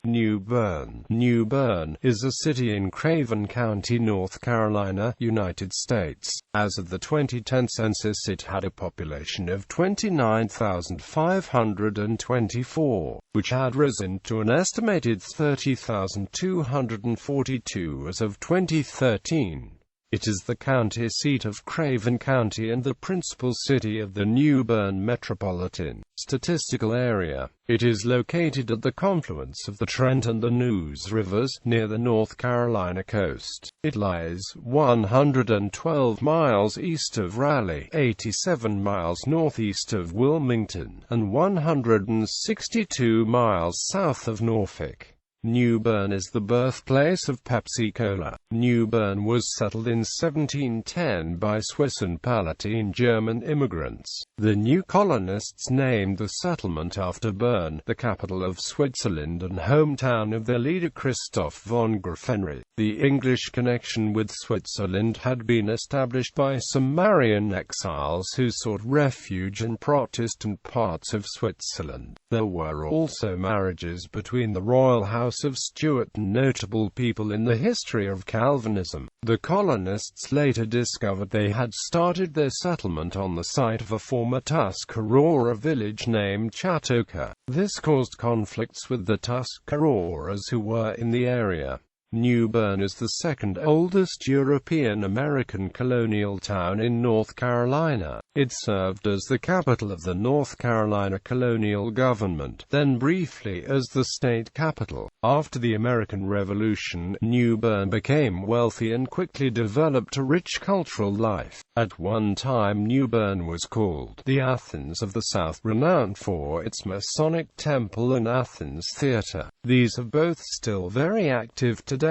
New Bern. New Bern is a city in Craven County, North Carolina, United States. As of the 2010 census, it had a population of 29,524, which had risen to an estimated 30,242 as of 2013. It is the county seat of Craven County and the principal city of the new Bern Metropolitan Statistical Area. It is located at the confluence of the Trent and the Neuse rivers, near the North Carolina coast. It lies 112 miles east of Raleigh, 87 miles northeast of Wilmington, and 162 miles south of Norfolk. New Bern is the birthplace of Pepsi Cola. New Bern was settled in 1710 by Swiss and Palatine German immigrants. The new colonists named the settlement after Bern, the capital of Switzerland and hometown of their leader Christoph von Graffenried. The English connection with Switzerland had been established by some Marian exiles who sought refuge in Protestant parts of Switzerland. There were also marriages between the royal house of Stuart and notable people in the history of Calvinism. The colonists later discovered they had started their settlement on the site of a former Tuscarora village named Chatoka. This caused conflicts with the Tuscaroras who were in the area. New Bern is the second oldest European-American colonial town in North Carolina. It served as the capital of the North Carolina colonial government, then briefly as the state capital. After the American Revolution, New Bern became wealthy and quickly developed a rich cultural life. At one time, New Bern was called the Athens of the South, renowned for its Masonic temple and Athens Theater. These are both still very active today.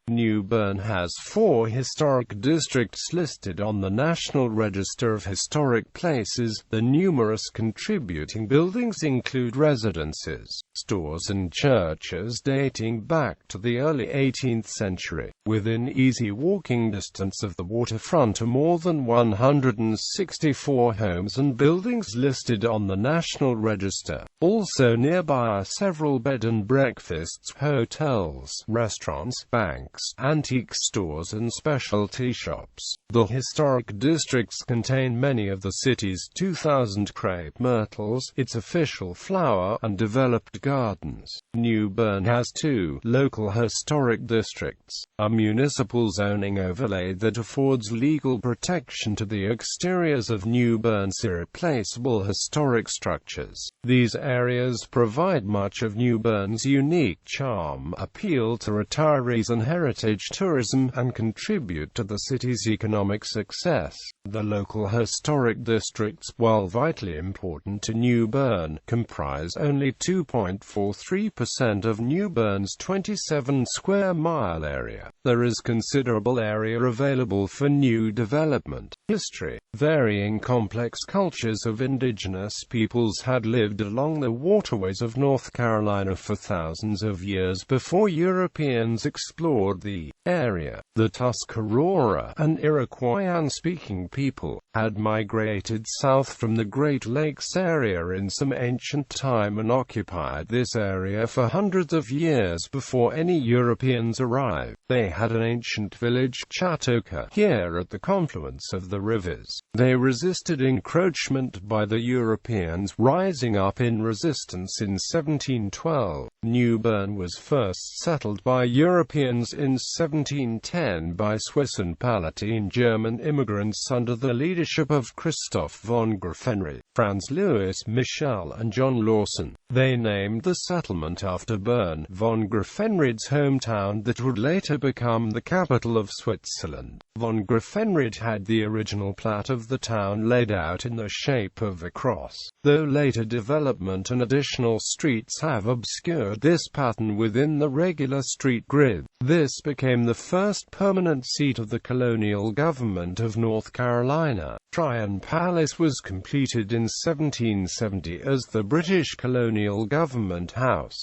New Bern has 4 historic districts listed on the National Register of Historic Places. The numerous contributing buildings include residences, stores and churches dating back to the early 18th century. Within easy walking distance of the waterfront are more than 164 homes and buildings listed on the National Register. Also nearby are several bed and breakfasts, hotels, restaurants, banks, antique stores and specialty shops. The historic districts contain many of the city's 2,000 crepe myrtles, its official flower, and developed gardens. New Bern has 2 local historic districts, a municipal zoning overlay that affords legal protection to the exteriors of New Bern's irreplaceable historic structures. These areas provide much of New Bern's unique charm, appeal to retirees and heritage tourism, and contribute to the city's economic success. The local historic districts, while vitally important to New Bern, comprise only 2.43% of New Bern's 27 square mile area. There is considerable area available for new development. History. Varying complex cultures of indigenous peoples had lived along the waterways of North Carolina for thousands of years before Europeans explored the area. The Tuscarora, an Iroquoian-speaking people, had migrated south from the Great Lakes area in some ancient time and occupied this area for hundreds of years before any Europeans arrived. They had an ancient village, Chatoka, here at the confluence of the rivers. They resisted encroachment by the Europeans, rising up in resistance in 1712. New Bern was first settled by Europeans in 1710 by Swiss and Palatine German immigrants under the leadership of Christoph von Graffenried, Franz Louis Michel and John Lawson. They named the settlement after Bern, von Graffenried's hometown that would later become the capital of Switzerland. Von Graffenried had the original plat of the town laid out in the shape of a cross, though later development and additional streets have obscured this pattern within the regular street grid. This became the first permanent seat of the colonial government of North Carolina. Tryon Palace was completed in 1770 as the British colonial government house.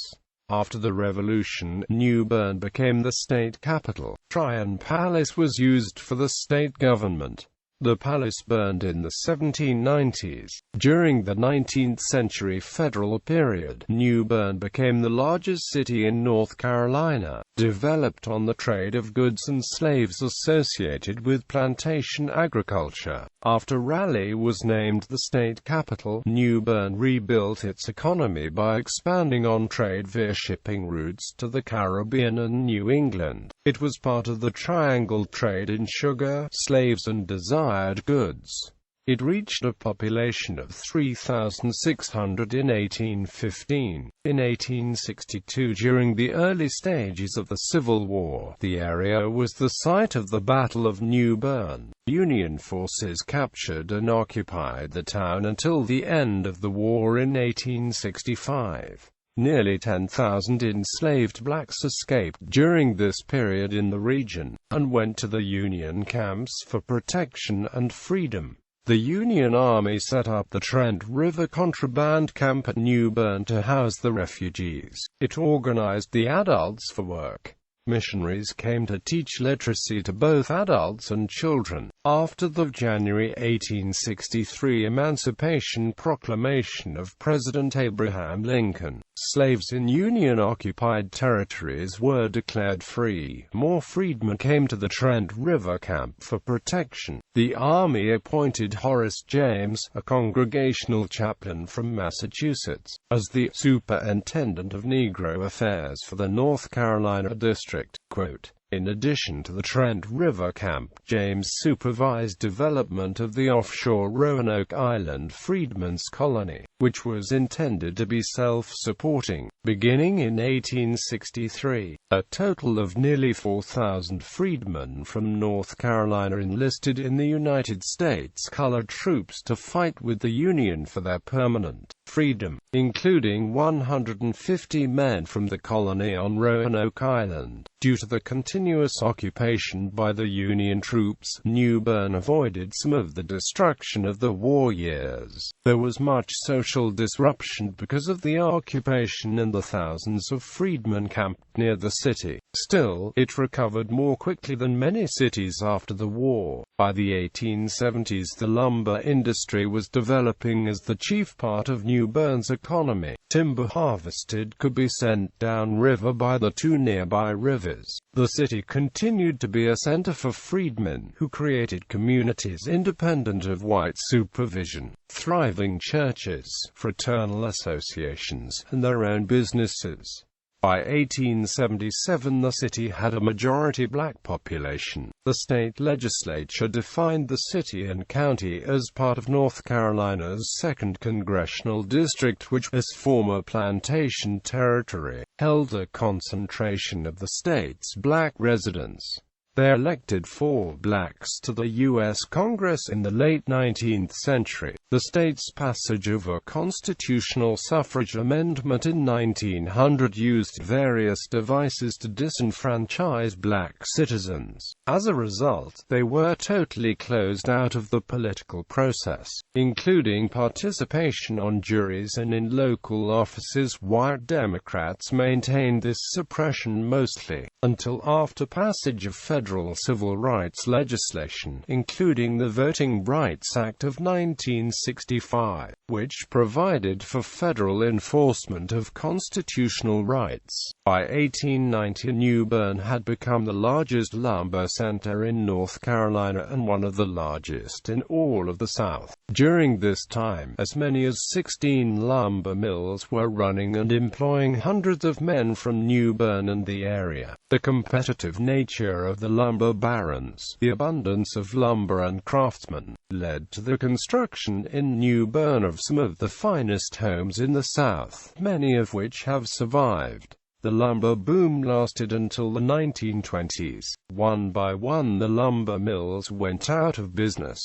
After the Revolution, New Bern became the state capital. Tryon Palace was used for the state government. The palace burned in the 1790s. During the 19th century federal period, New Bern became the largest city in North Carolina, developed on the trade of goods and slaves associated with plantation agriculture. After Raleigh was named the state capital, New Bern rebuilt its economy by expanding on trade via shipping routes to the Caribbean and New England. It was part of the triangle trade in sugar, slaves and desired goods. It reached a population of 3,600 in 1815. In 1862, during the early stages of the Civil War, the area was the site of the Battle of New Bern. Union forces captured and occupied the town until the end of the war in 1865. Nearly 10,000 enslaved blacks escaped during this period in the region, and went to the Union camps for protection and freedom. The Union Army set up the Trent River Contraband Camp at New Bern to house the refugees. It organized the adults for work. Missionaries came to teach literacy to both adults and children. After the January 1863 Emancipation Proclamation of President Abraham Lincoln, slaves in Union-occupied territories were declared free. More freedmen came to the Trent River Camp for protection. The Army appointed Horace James, a Congregational chaplain from Massachusetts, as the Superintendent of Negro Affairs for the North Carolina District. Quote, in addition to the Trent River Camp, James supervised development of the offshore Roanoke Island Freedmen's Colony, which was intended to be self-supporting. Beginning in 1863, a total of nearly 4,000 freedmen from North Carolina enlisted in the United States colored troops to fight with the Union for their permanent freedom, including 150 men from the colony on Roanoke Island. Due to the continuous occupation by the Union troops, New Bern avoided some of the destruction of the war years. There was much social disruption because of the occupation and the thousands of freedmen camped near the city. Still, it recovered more quickly than many cities after the war. By the 1870s, the lumber industry was developing as the chief part of New Bern's economy. Timber harvested could be sent downriver by the two nearby rivers. The city continued to be a center for freedmen, who created communities independent of white supervision, thriving churches, fraternal associations, and their own businesses. By 1877, the city had a majority black population. The state legislature defined the city and county as part of North Carolina's 2nd Congressional District, which, as former plantation territory, held a concentration of the state's black residents. They elected 4 blacks to the U.S. Congress in the late 19th century. The state's passage of a constitutional suffrage amendment in 1900 used various devices to disenfranchise black citizens. As a result, they were totally closed out of the political process, including participation on juries and in local offices. White Democrats maintained this suppression mostly until after passage of federal civil rights legislation, including the Voting Rights Act of 1965, which provided for federal enforcement of constitutional rights. By 1890, New Bern had become the largest lumber center in North Carolina and one of the largest in all of the South. During this time, as many as 16 lumber mills were running and employing hundreds of men from New Bern and the area. The competitive nature of the lumber barons, the abundance of lumber and craftsmen, led to the construction in New Bern of some of the finest homes in the South, many of which have survived. The lumber boom lasted until the 1920s. One by one, the lumber mills went out of business.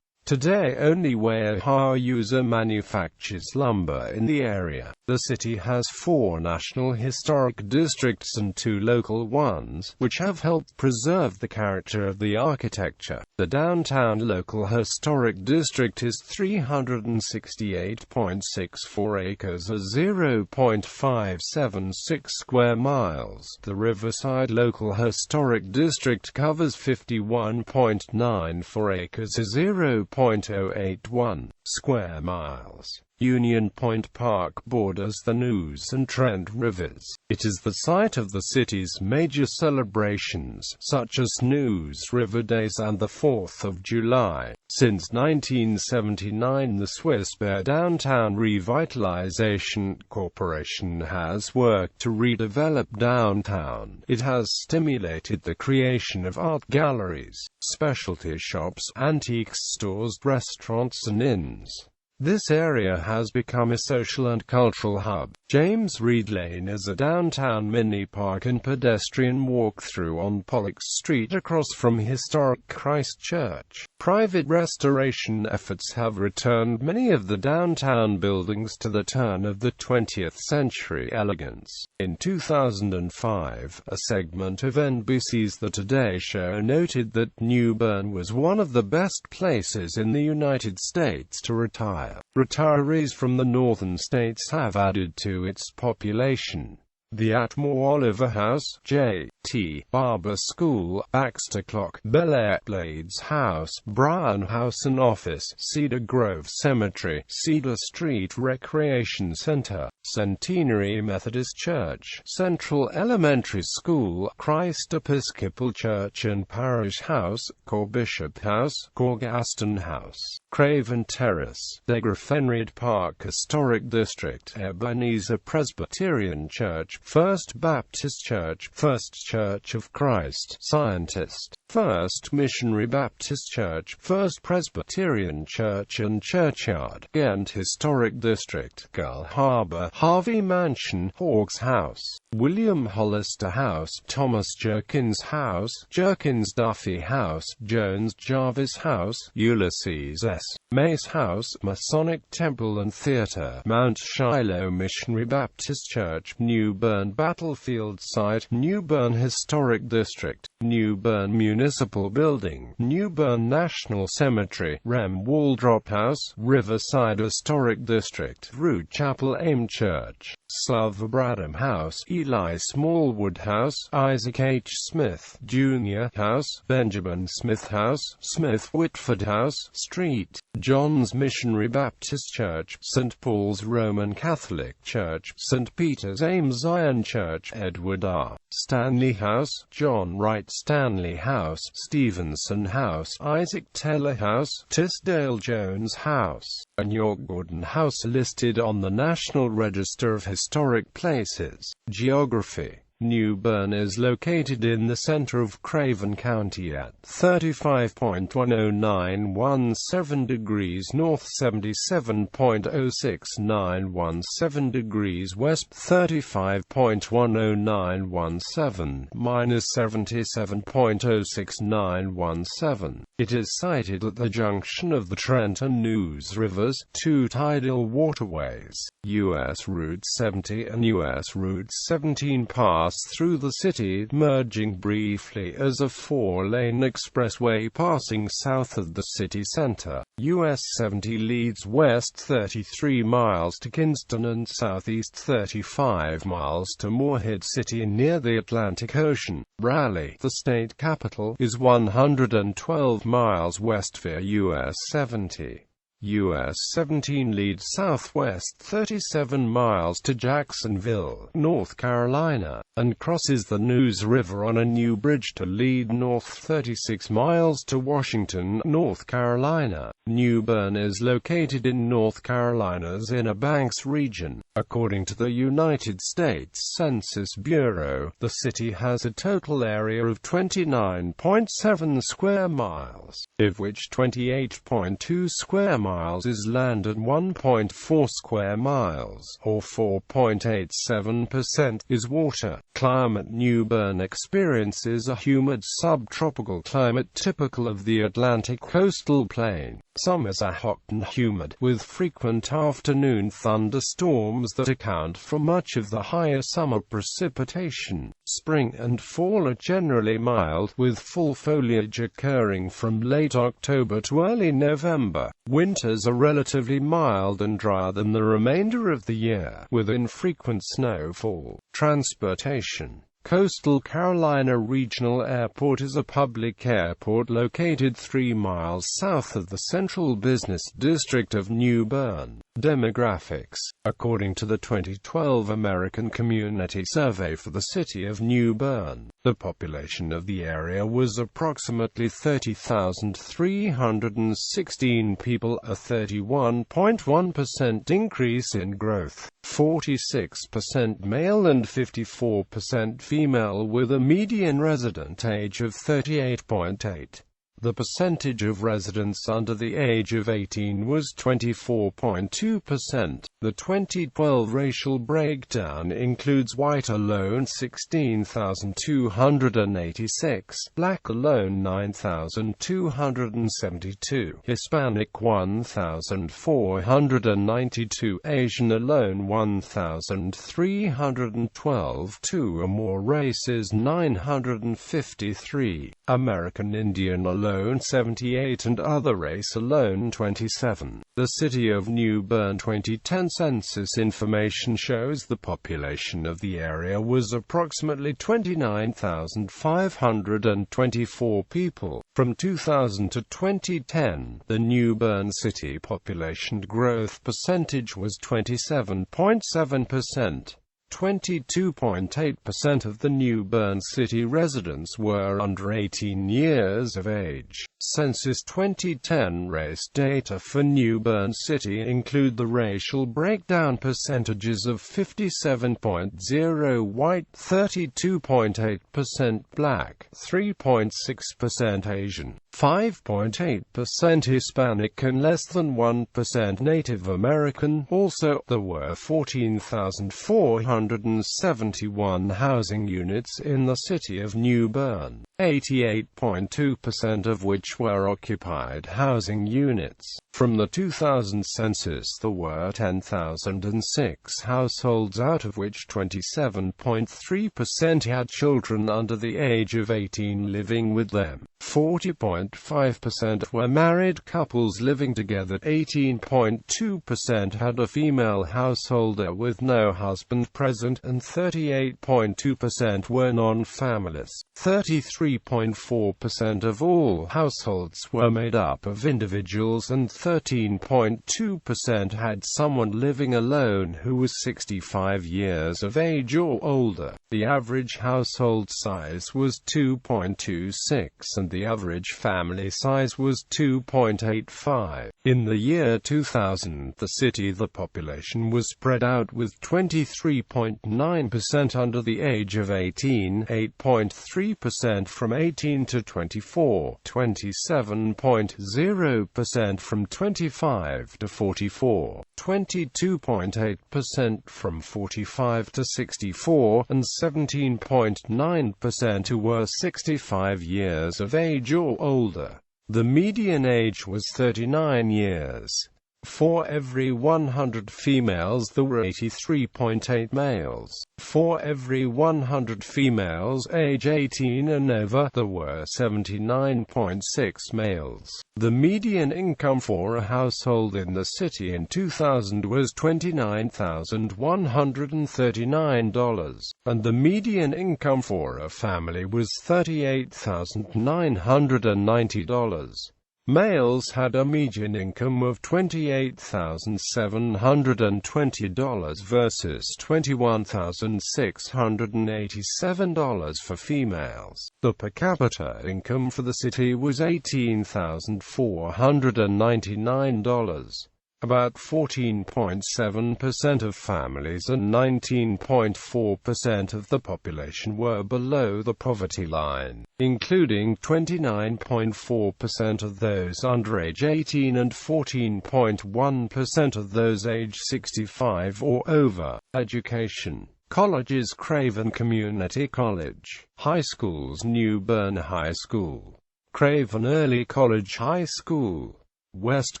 Today, only Weyerhaeuser manufactures lumber in the area. The city has 4 national historic districts and 2 local ones, which have helped preserve the character of the architecture. The downtown local historic district is 368.64 acres or 0.576 square miles. The Riverside local historic district covers 51.94 acres or 0.081 square miles. Union Point Park borders the Neuse and Trent rivers. It is the site of the city's major celebrations, such as Neuse River Days and the 4th of July. Since 1979, the Swiss Bear Downtown Revitalization Corporation has worked to redevelop downtown. It has stimulated the creation of art galleries, specialty shops, antiques stores, restaurants and inns. This area has become a social and cultural hub. James Reed Lane is a downtown mini-park and pedestrian walk-through on Pollock Street across from historic Christ Church. Private restoration efforts have returned many of the downtown buildings to the turn of the 20th century elegance. In 2005, a segment of NBC's The Today Show noted that New Bern was one of the best places in the United States to retire. Retirees from the northern states have added to its population. The Atmore Oliver House, J.T. Barber School, Baxter Clock, Bel Air Blades House, Brown House and Office, Cedar Grove Cemetery, Cedar Street Recreation Center, Centenary Methodist Church, Central Elementary School, Christ Episcopal Church and Parish House, Core Bishop House, Core Gaston House, Craven Terrace, Degrafenried Park Historic District, Ebenezer Presbyterian Church, First Baptist Church, First Church of Christ, Scientist, First Missionary Baptist Church, First Presbyterian Church and Churchyard, Ghent Historic District, Gull Harbor, Harvey Mansion, Hawks House, William Hollister House, Thomas Jerkins House, Jerkins Duffy House, Jones Jarvis House, Ulysses S. Mace House, Masonic Temple and Theater, Mount Shiloh Missionary Baptist Church, New Bern Battlefield Site, New Bern Historic District, New Bern Municipal Building, New Bern National Cemetery, Rem Waldrop House, Riverside Historic District, Root Chapel Aim Church, Slough Bradham House, Eli Smallwood House, Isaac H. Smith, Jr. House, Benjamin Smith House, Smith Whitford House, Street, John's Missionary Baptist Church, St. Paul's Roman Catholic Church, St. Peter's Ames Zion Church, Edward R. Stanley House, John Wright Stanley House, Stevenson House, Isaac Taylor House, Tisdale Jones House, and York Gordon House listed on the National Register of Historic Places. Geography. New Bern is located in the center of Craven County at 35.10917 degrees north, 77.06917 degrees west, 35.10917 minus 77.06917. It is sited at the junction of the Trent and Neuse rivers, 2 tidal waterways. U.S. Route 70 and U.S. Route 17 pass through the city, merging briefly as a 4-lane expressway passing south of the city center. US 70 leads west 33 miles to Kinston and southeast 35 miles to Moorhead City near the Atlantic Ocean. Raleigh, the state capital, is 112 miles west via US 70. US 17 leads southwest 37 miles to Jacksonville, North Carolina, and crosses the Neuse River on a new bridge to lead north 36 miles to Washington, North Carolina. New Bern is located in North Carolina's Inner Banks region. According to the United States Census Bureau, the city has a total area of 29.7 square miles, of which 28.2 square miles is land and 1.4 square miles, or 4.87%, is water. Climate. New Bern experiences a humid subtropical climate typical of the Atlantic coastal plain. Summers are hot and humid, with frequent afternoon thunderstorms that account for much of the higher summer precipitation. Spring and fall are generally mild, with full foliage occurring from late October to early November. Winters are relatively mild and drier than the remainder of the year, with infrequent snowfall. Transportation. Coastal Carolina Regional Airport is a public airport located 3 miles south of the central business district of New Bern. Demographics. According to the 2012 American Community Survey for the city of New Bern, the population of the area was approximately 30,316 people, a 31.1% increase in growth. 46% male and 54% female, with a median resident age of 38.8. The percentage of residents under the age of 18 was 24.2%. The 2012 racial breakdown includes white alone 16,286, black alone 9,272, Hispanic 1,492, Asian alone 1,312, 2 or more races 953, American Indian alone 78 and other race alone 27. The city of New Bern 2010 census information shows the population of the area was approximately 29,524 people. From 2000 to 2010, the New Bern city population growth percentage was 27.7%. 22.8% of the New Bern city residents were under 18 years of age. Census 2010 race data for New Bern City include the racial breakdown percentages of 57.0% white, 32.8% black, 3.6% Asian, 5.8% Hispanic and less than 1% Native American. Also, there were 14,471 housing units in the city of New Bern, 88.2% of which were occupied housing units. From the 2000 census, there were 10,006 households, out of which 27.3% had children under the age of 18 living with them. 40.5% were married couples living together. 18.2% had a female householder with no husband present, and 38.2% were non-families. 33.4% of all households were made up of individuals, and 13.2% had someone living alone who was 65 years of age or older. The average household size was 2.26, and the average family size was 2.85. In the year 2000, the population was spread out, with 23.9% under the age of 18, 8.3% from 18 to 24, 27.0% from 25 to 44, 22.8% from 45 to 64, and 17.9% who were 65 years of age or older. The median age was 39 years. For every 100 females there were 83.8 males. For every 100 females age 18 and over, there were 79.6 males. The median income for a household in the city in 2000 was $29,139, and the median income for a family was $38,990. Males had a median income of $28,720 versus $21,687 for females. The per capita income for the city was $18,499. About 14.7% of families and 19.4% of the population were below the poverty line, including 29.4% of those under age 18 and 14.1% of those age 65 or over. Education. Colleges: Craven Community College. High schools: New Bern High School, Craven Early College High School, West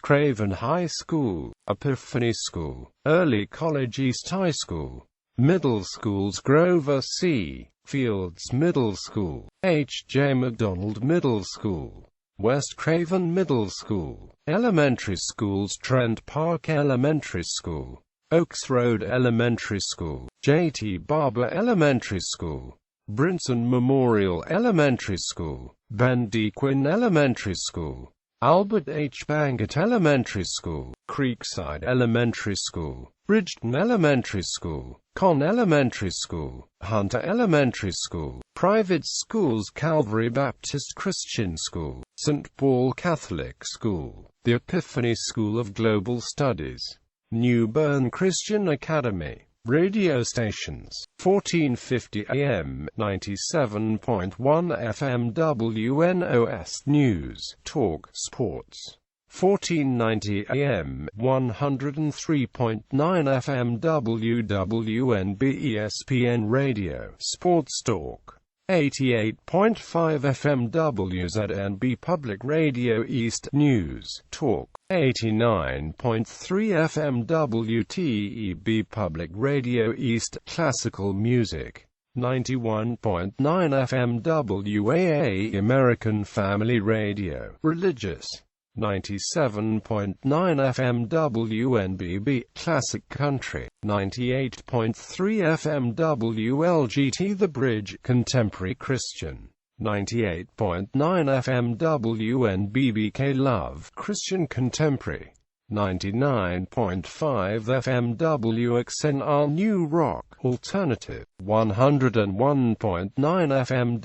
Craven High School, Epiphany School, Early College East High School. Middle schools: Grover C. Fields Middle School, H. J. McDonald Middle School, West Craven Middle School. Elementary schools: Trent Park Elementary School, Oaks Road Elementary School, J. T. Barber Elementary School, Brinson Memorial Elementary School, Ben D. Quinn Elementary School, Albert H. Bankett Elementary School, Creekside Elementary School, Bridgeton Elementary School, Conn Elementary School, Hunter Elementary School. Private schools: Calvary Baptist Christian School, St. Paul Catholic School, the Epiphany School of Global Studies, New Bern Christian Academy. Radio stations: 1450 AM, 97.1 FM WNOS News, Talk, Sports. 1490 AM, 103.9 FM WWNB ESPN Radio, Sports Talk. 88.5 FM WZNB Public Radio East News, Talk. 89.3 FM WTEB Public Radio East Classical Music. 91.9 FM WAA American Family Radio Religious. 97.9 FM WNBB Classic Country. 98.3 FM WLGT The Bridge Contemporary Christian. 98.9 FM WNBBK Love Christian Contemporary. 99.5 FM WXNR New Rock Alternative. 101.9 FM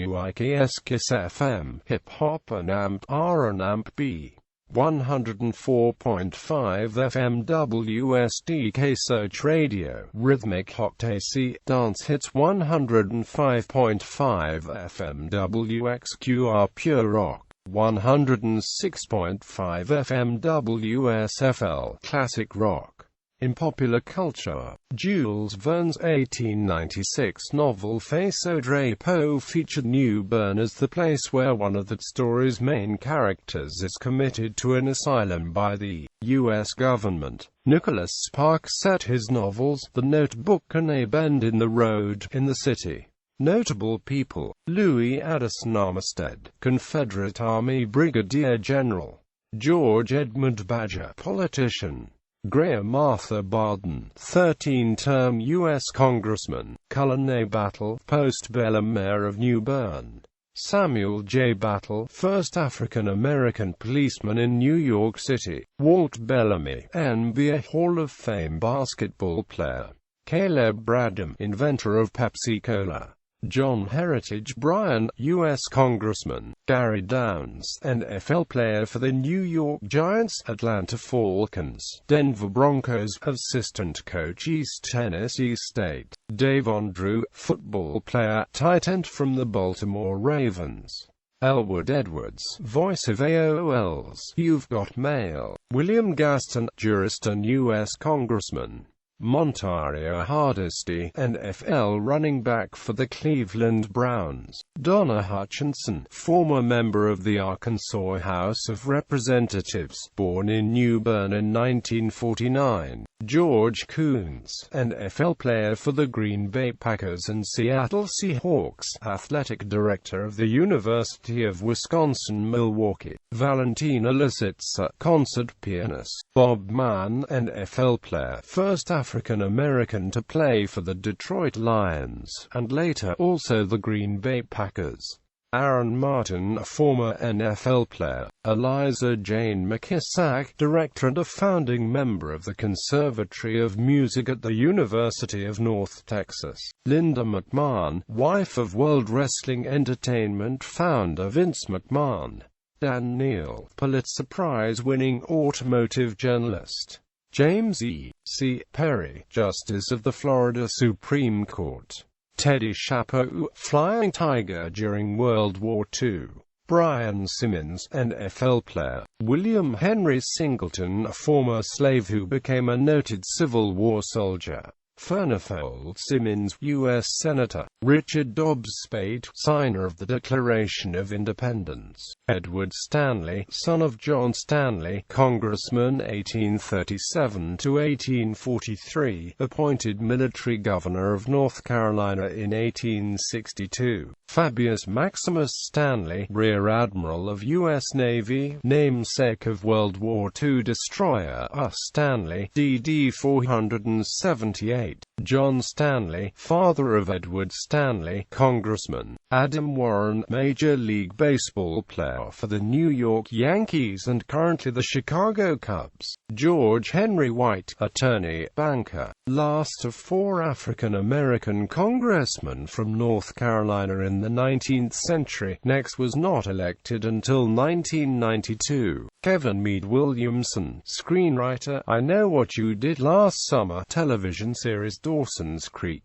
WIKS Kiss FM Hip Hop and AMP R and AMP B. 104.5 FM WSDK Search Radio Rhythmic Hot AC Dance Hits. 105.5 FM WXQR Pure Rock. 106.5 FM WSFL Classic Rock. In popular culture, Jules Verne's 1896 novel Face au Drapeau featured New Bern as the place where one of that story's main characters is committed to an asylum by the U.S. government. Nicholas Sparks set his novels The Notebook and A Bend in the Road in the city. Notable people: Louis Addison Armistead, Confederate Army Brigadier General; George Edmund Badger, politician; Graham Arthur Barden, 13-term U.S. Congressman; Cullen A. Battle, postbellum mayor of New Bern; Samuel J. Battle, first African-American policeman in New York City; Walt Bellamy, NBA Hall of Fame basketball player; Caleb Bradham, inventor of Pepsi-Cola; John Heritage Bryan, U.S. Congressman; Gary Downs, NFL player for the New York Giants, Atlanta Falcons, Denver Broncos; assistant coach East Tennessee State; Davon Drew, football player, tight end from the Baltimore Ravens; Elwood Edwards, voice of AOL's You've Got Mail; William Gaston, jurist and U.S. Congressman; Montario Hardesty, NFL running back for the Cleveland Browns; Donna Hutchinson, former member of the Arkansas House of Representatives, born in New Bern in 1949; George Coons, NFL player for the Green Bay Packers and Seattle Seahawks, athletic director of the University of Wisconsin-Milwaukee; Valentina Lisitsa, concert pianist; Bob Mann, NFL player, first African-American to play for the Detroit Lions, and later also the Green Bay Packers; Erin Martin, a former NFL player; Eliza Jane McKissack, director and a founding member of the Conservatory of Music at the University of North Texas; Linda McMahon, wife of World Wrestling Entertainment founder Vince McMahon; Dan Neal, Pulitzer Prize-winning automotive journalist; James E. C. Perry, Justice of the Florida Supreme Court; Teddy Chapeau, flying tiger during World War II; Brian Simmons, NFL player; William Henry Singleton, a former slave who became a noted Civil War soldier; Furnifold Simmons, U.S. Senator. Richard Dobbs Speight, signer of the Declaration of Independence. Edward Stanley, son of John Stanley, Congressman 1837 to 1843, appointed military governor of North Carolina in 1862. Fabius Maximus Stanley, Rear Admiral of U.S. Navy, namesake of World War II destroyer Stanley, DD 478. John Stanley, father of Edward Stanley, Congressman. Adam Warren, Major League Baseball player for the New York Yankees and currently the Chicago Cubs. George Henry White, attorney, banker. Last of 4 African-American congressmen from North Carolina in the 19th century. Next was not elected until 1992. Kevin Mead Williamson, screenwriter, I Know What You Did Last Summer, television series Dawson's Creek.